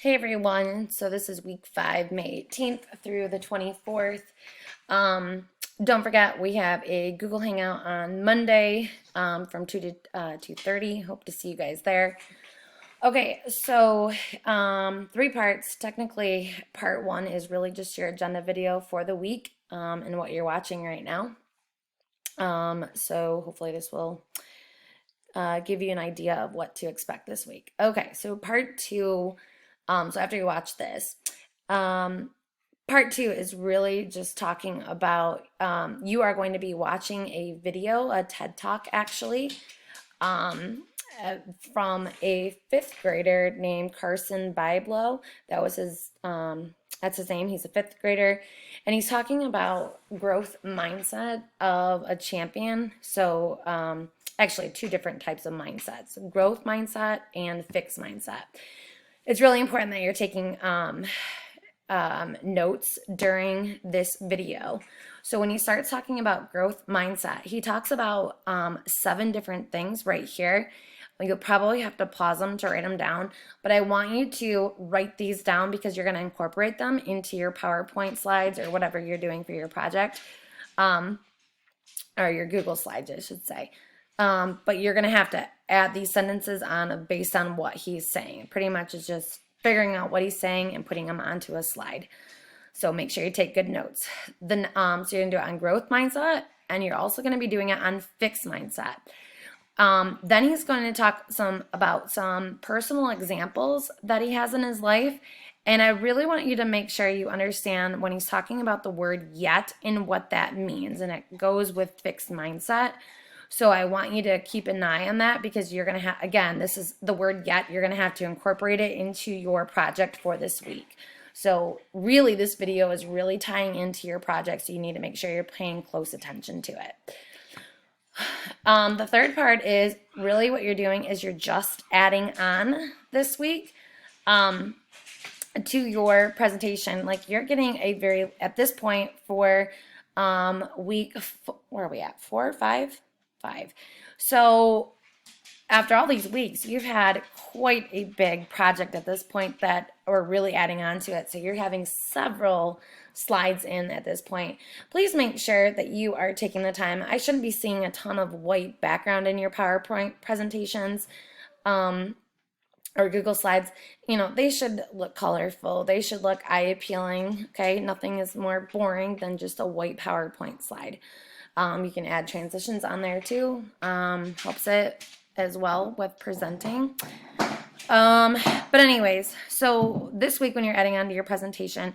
Hey everyone, so this is week 5, May 18th through the 24th. Don't forget we have a Google Hangout on Monday from 2 to 2:30. Hope to see you guys there. Okay, so 3 parts. Technically, part 1 is really just your agenda video for the week and what you're watching right now. So hopefully this will give you an idea of what to expect this week. Okay, so part 2. So after you watch this, part 2 is really just talking about you are going to be watching a video, a TED Talk actually, um, from a 5th grader named Carson Byblow. That's his name. He's a 5th grader, and he's talking about growth mindset of a champion. So actually 2 different types of mindsets: growth mindset and fixed mindset. It's really important that you're taking notes during this video. So when he starts talking about growth mindset, he talks about 7 different things right here. You'll probably have to pause them to write them down, but I want you to write these down because you're going to incorporate them into your PowerPoint slides or whatever you're doing for your project, or your Google slides, I should say. But you're going to have to add these sentences on based on what he's saying. Pretty much is just figuring out what he's saying and putting them onto a slide. So make sure you take good notes. Then, so you're going to do it on growth mindset, and you're also going to be doing it on fixed mindset. Then he's going to talk about some personal examples that he has in his life. And I really want you to make sure you understand when he's talking about the word yet and what that means. And it goes with fixed mindset. So I want you to keep an eye on that because you're going to have, again, this is the word yet, you're going to have to incorporate it into your project for this week. So really this video is really tying into your project, so you need to make sure you're paying close attention to it. The third part is really what you're doing is you're just adding on this week to your presentation. Like you're getting at this point for week, where are we at? 4 or 5? 5. So after all these weeks, you've had quite a big project at this point that we're really adding on to it. So you're having several slides in at this point. Please make sure that you are taking the time. I shouldn't be seeing a ton of white background in your PowerPoint presentations or Google Slides. You know, they should look colorful. They should look eye-appealing, okay? Nothing is more boring than just a white PowerPoint slide. You can add transitions on there too. Helps it as well with presenting. But anyways, so this week when you're adding on to your presentation,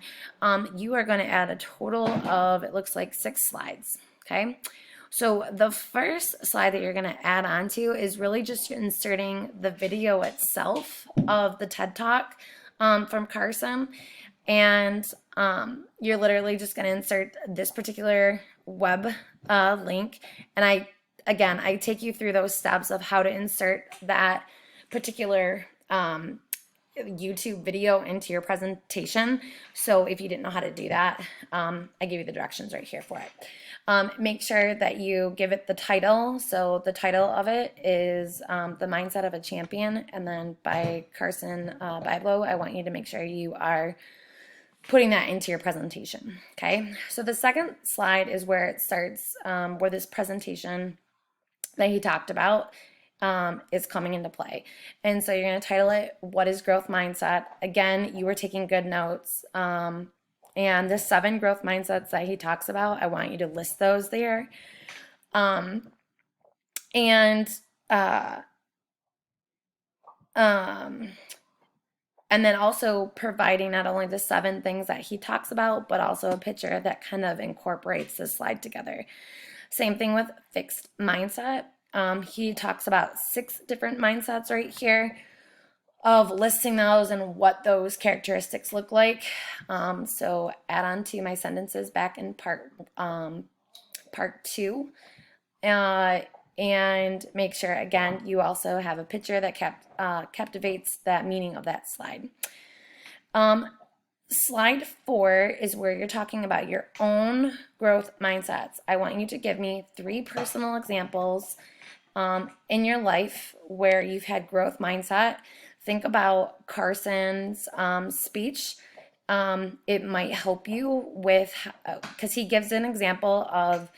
you are going to add a total of, it looks like 6 slides, okay? So the first slide that you're going to add on to is really just inserting the video itself of the TED Talk from Carson. And you're literally just going to insert this particular web link. And I take you through those steps of how to insert that particular YouTube video into your presentation. So if you didn't know how to do that, I give you the directions right here for it. Make sure that you give it the title. So the title of it is The Mindset of a Champion, and then by Carson Byblow. I want you to make sure you are putting that into your presentation. Okay, so the second slide is where it starts, where this presentation that he talked about is coming into play. And so you're going to title it, What is Growth Mindset? Again, you were taking good notes. And the 7 growth mindsets that he talks about, I want you to list those there. And then also providing not only the 7 things that he talks about, but also a picture that kind of incorporates the slide together. Same thing with fixed mindset. He talks about 6 different mindsets right here of listing those and what those characteristics look like. So add on to my sentences back in part 2. And make sure, again, you also have a picture that captivates that meaning of that slide. Slide 4 is where you're talking about your own growth mindsets. I want you to give me 3 personal examples in your life where you've had growth mindset. think about Carson's speech. It might help you with, because he gives an example of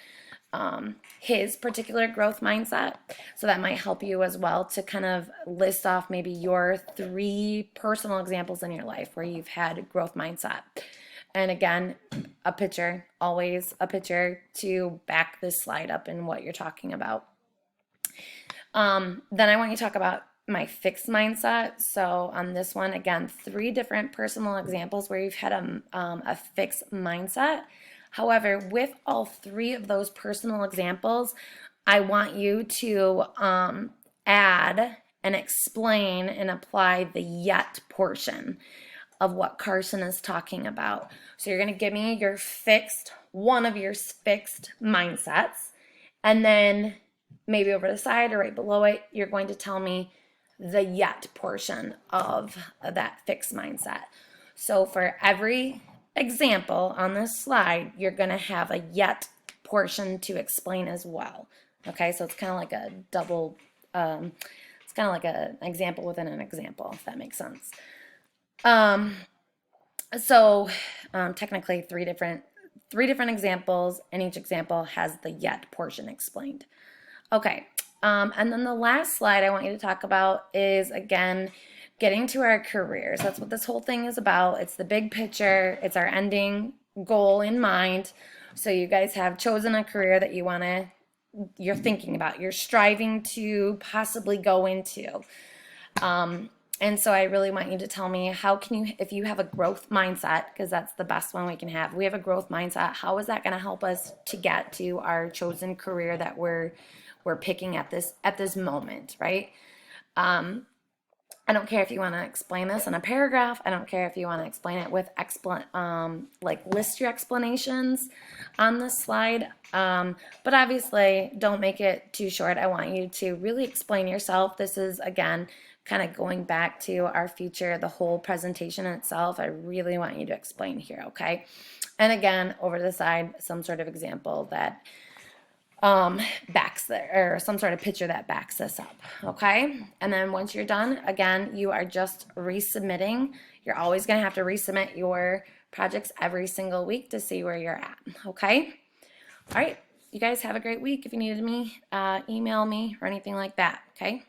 his particular growth mindset. So that might help you as well to kind of list off maybe your 3 personal examples in your life where you've had growth mindset. And again, a picture, always a picture to back this slide up in what you're talking about. Then I want you to talk about my fixed mindset. So on this one, again, 3 different personal examples where you've had a fixed mindset. However, with all 3 of those personal examples, I want you to add and explain and apply the yet portion of what Carson is talking about. So you're going to give me one of your fixed mindsets, and then maybe over the side or right below it, you're going to tell me the yet portion of that fixed mindset. So for every example on this slide, you're going to have a yet portion to explain as well. Okay, so it's kind of like a double, it's kind of like an example within an example, if that makes sense. Technically 3 different examples, and each example has the yet portion explained. Okay, and then the last slide I want you to talk about is, again, getting to our careers. That's what this whole thing is about. It's the big picture. It's our ending goal in mind. So you guys have chosen a career that you're thinking about, you're striving to possibly go into. And so I really want you to tell me, if you have a growth mindset, because that's the best one we can have. We have a growth mindset. How is that going to help us to get to our chosen career that we're picking at this moment, right? I don't care if you want to explain this in a paragraph. I don't care if you want to explain it with list your explanations on this slide. But obviously, don't make it too short. I want you to really explain yourself. This is, again, kind of going back to our future, the whole presentation itself. I really want you to explain here, okay? And again, over to the side, some sort of example that backs there, or some sort of picture that backs this up, okay? And then once you're done, again, you are just resubmitting. You're always going to have to resubmit your projects every single week to see where you're at, okay? All right, you guys have a great week. If you needed me, email me or anything like that, okay?